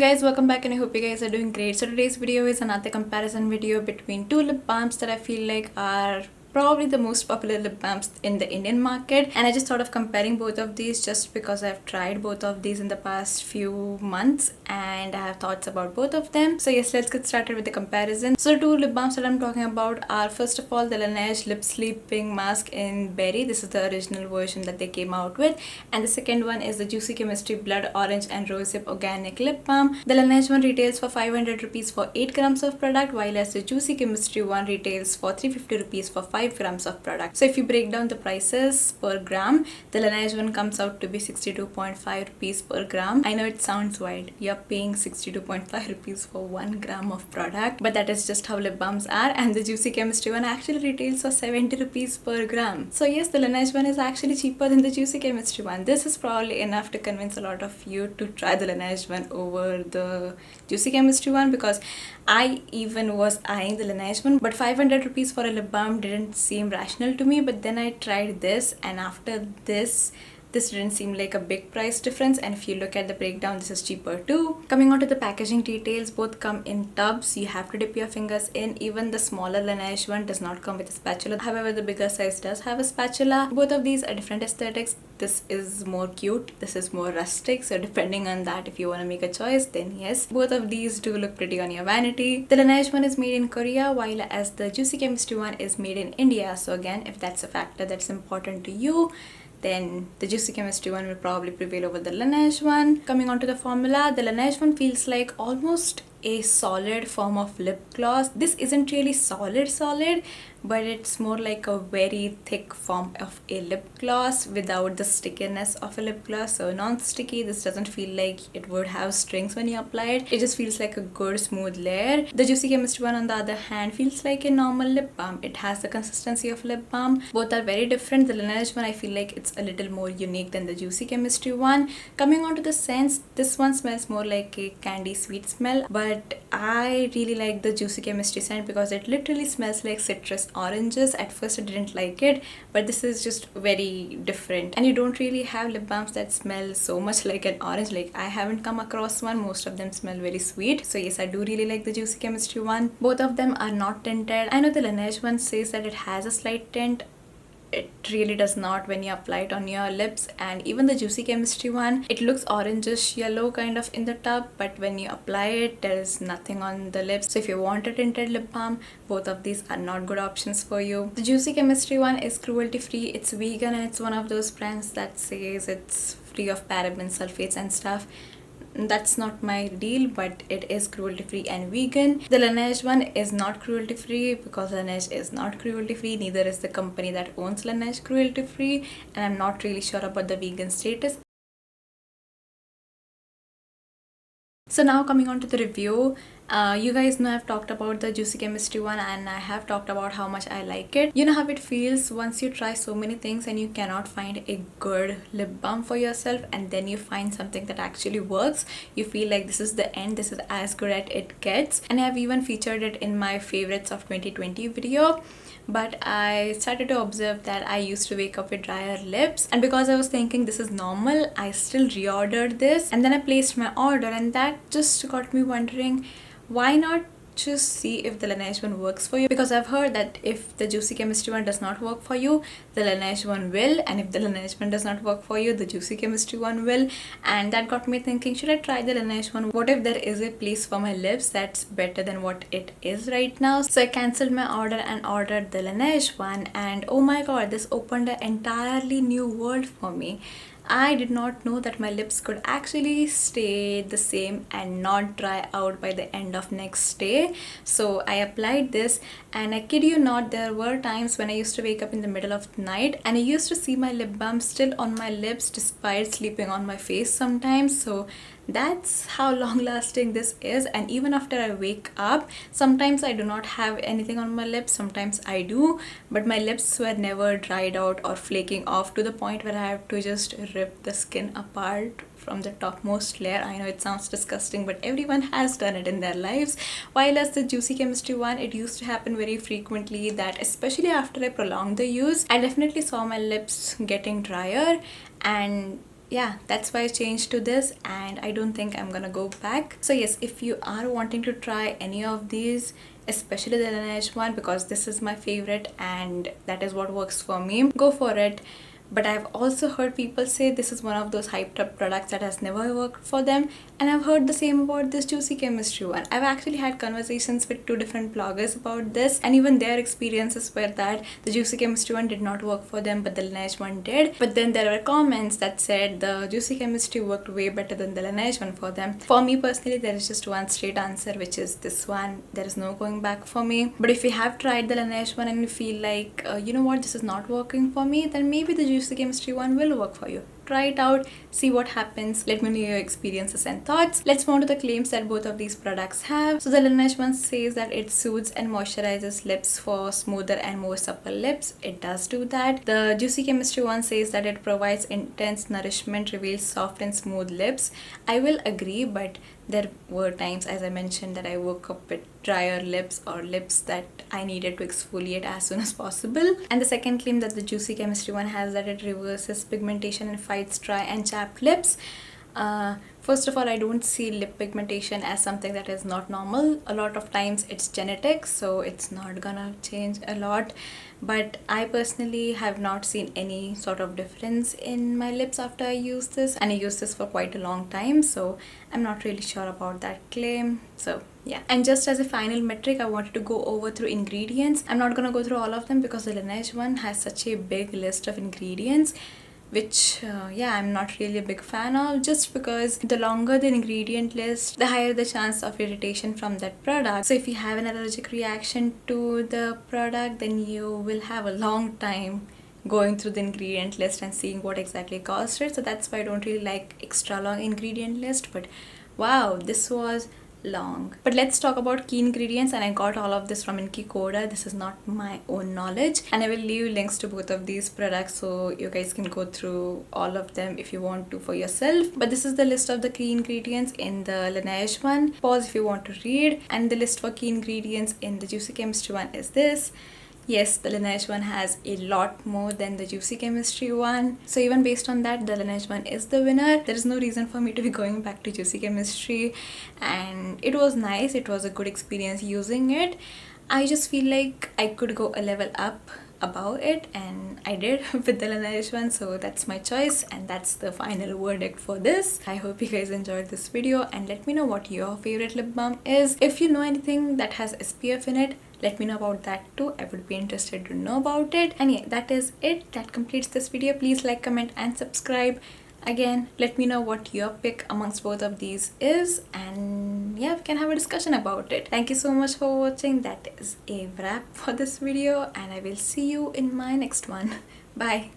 guys, welcome back and I hope you guys are doing great. So today's video is another comparison video between two lip balms that I feel like are probably the most popular lip balms in the Indian market, and I just thought of comparing both of these just because I've tried both of these in the past few months and I have thoughts about both of them. So yes, let's get started with the comparison. So the two lip balms that I'm talking about are first of all the Laneige Lip Sleeping Mask in Berry. This is the original version that they came out with, and the second one is the Juicy Chemistry Blood Orange and Rosehip Organic Lip Balm. The Laneige one retails for 500 rupees for 8 grams of product, while as the Juicy Chemistry one retails for 350 rupees for 5 grams of product. So if you break down the prices per gram, the Laneige one comes out to be 62.5 rupees per gram. I know it sounds wild. You're paying 62.5 rupees for 1 gram of product, but that is just how lip balms are. And the Juicy Chemistry one actually retails for 70 rupees per gram. So yes, the Laneige one is actually cheaper than the Juicy Chemistry one. This is probably enough to convince a lot of you to try the Laneige one over the Juicy Chemistry one, because I even was eyeing the Laneige one, but 500 rupees for a lip balm didn't seem rational to me. But then I tried this, and after this didn't seem like a big price difference, and if you look at the breakdown, this is cheaper too. Coming on to the packaging details, both come in tubs. You have to dip your fingers in. Even the smaller Laneige one does not come with a spatula. However, the bigger size does have a spatula. Both of these are different aesthetics. This is more cute, this is more rustic, so depending on that, if you want to make a choice, then yes, both of these do look pretty on your vanity. The Laneige one is made in Korea, while as the Juicy Chemistry one is made in India. So again, if that's a factor that's important to you, then the Juicy Chemistry one will probably prevail over the Laneige one. Coming on to the formula, the Laneige one feels like almost a solid form of lip gloss. This isn't really solid, but it's more like a very thick form of a lip gloss without the stickiness of a lip gloss. So non-sticky, this doesn't feel like it would have strings when you apply it. It just feels like a good smooth layer. The Juicy Chemistry one, on the other hand, feels like a normal lip balm. It has the consistency of lip balm. Both are very different. The Laneige one, I feel like it's a little more unique than the Juicy Chemistry one. Coming on to the scents, this one smells more like a candy sweet smell, but I really like the Juicy Chemistry scent because it literally smells like citrus oranges. At first I didn't like it, but this is just very different, and you don't really have lip balms that smell so much like an orange. Like, I haven't come across one. Most of them smell very sweet. So yes, I do really like the Juicy Chemistry one. Both of them are not tinted. I know the Laneige one says that it has a slight tint. It really does not when you apply it on your lips. And even the Juicy Chemistry one, it looks orangish yellow kind of in the tub, but when you apply it, there is nothing on the lips. So if you want a tinted lip balm, both of these are not good options for you. The Juicy Chemistry one is cruelty free, it's vegan, and it's one of those brands that says it's free of parabens, sulfates and stuff. That's not my deal, but it is cruelty free and vegan. The Laneige one is not cruelty free because Laneige is not cruelty free. Neither is the company that owns Laneige cruelty free, and I'm not really sure about the vegan status. So now coming on to the review, you guys know I've talked about the Juicy Chemistry one, and I have talked about how much I like it. You know how it feels once you try so many things and you cannot find a good lip balm for yourself, and then you find something that actually works. You feel like this is the end, this is as good as it gets. And I have even featured it in my favorites of 2020 video. But I started to observe that I used to wake up with drier lips, and because I was thinking this is normal, I still reordered this, and then I placed my order, and that just got me wondering, why not just see if the Laneige one works for you? Because I've heard that if the Juicy Chemistry one does not work for you, the Laneige one will, and if the Laneige one does not work for you, the Juicy Chemistry one will. And that got me thinking, should I try the Laneige one? What if there is a place for my lips that's better than what it is right now? So I cancelled my order and ordered the Laneige one, and oh my god, this opened an entirely new world for me. I did not know that my lips could actually stay the same and not dry out by the end of next day. So I applied this, and I kid you not, there were times when I used to wake up in the middle of the night and I used to see my lip balm still on my lips despite sleeping on my face sometimes. So that's how long lasting this is. And even after I wake up, sometimes I do not have anything on my lips, sometimes I do, but my lips were never dried out or flaking off to the point where I have to just rip the skin apart from the topmost layer. I know it sounds disgusting, but everyone has done it in their lives. While as the Juicy Chemistry one, it used to happen very frequently, that especially after I prolonged the use, I definitely saw my lips getting drier, and yeah, that's why I changed to this, and I don't think I'm gonna go back. So yes, if you are wanting to try any of these, especially the Laneige one, because this is my favorite and that is what works for me, go for it. But I've also heard people say this is one of those hyped up products that has never worked for them, and I've heard the same about this Juicy Chemistry one. I've actually had conversations with 2 different bloggers about this, and even their experiences were that the Juicy Chemistry one did not work for them, but the Laneige one did. But then there were comments that said the Juicy Chemistry worked way better than the Laneige one for them. For me personally, there is just one straight answer, which is this one. There is no going back for me. But if you have tried the Laneige one and you feel like, you know what, this is not working for me, then maybe the Juicy Chemistry one will work for you. Try it out, see what happens, let me know your experiences and thoughts. Let's move on to the claims that both of these products have. So the Laneige one says that it soothes and moisturizes lips for smoother and more supple lips. It does do that. The Juicy Chemistry one says that it provides intense nourishment, reveals soft and smooth lips. I will agree, but there were times, as I mentioned, that I woke up with drier lips or lips that I needed to exfoliate as soon as possible. And the second claim that the Juicy Chemistry one has, that it reverses pigmentation and fights dry and chapped lips. First of all, I don't see lip pigmentation as something that is not normal. A lot of times it's genetic, so it's not gonna change a lot. But I personally have not seen any sort of difference in my lips after I use this, and I used this for quite a long time, so I'm not really sure about that claim. So yeah, and just as a final metric, I wanted to go over through ingredients. I'm not gonna go through all of them because the Laneige one has such a big list of ingredients, which yeah, I'm not really a big fan of, just because the longer the ingredient list, the higher the chance of irritation from that product. So if you have an allergic reaction to the product, then you will have a long time going through the ingredient list and seeing what exactly caused it. So that's why I don't really like extra long ingredient list. But wow, this was long. But let's talk about key ingredients, and I got all of this from Inki. This is not my own knowledge, and I will leave links to both of these products so you guys can go through all of them if you want to for yourself. But this is the list of the key ingredients in the Laneige one. Pause if you want to read. And the list for key ingredients in the Juicy Chemistry one is this. Yes, the Laneige one has a lot more than the Juicy Chemistry one. So even based on that, the Laneige one is the winner. There is no reason for me to be going back to Juicy Chemistry. And it was nice. It was a good experience using it. I just feel like I could go a level up above it, and I did with the Laneige one, so that's my choice, and that's the final verdict for this. I hope you guys enjoyed this video, and let me know what your favorite lip balm is. If you know anything that has SPF in it, let me know about that too. I would be interested to know about it. And yeah, that is it. That completes this video. Please like, comment and subscribe. Again, let me know what your pick amongst both of these is, and yeah, we can have a discussion about it. Thank you so much for watching. That is a wrap for this video, and I will see you in my next one. Bye.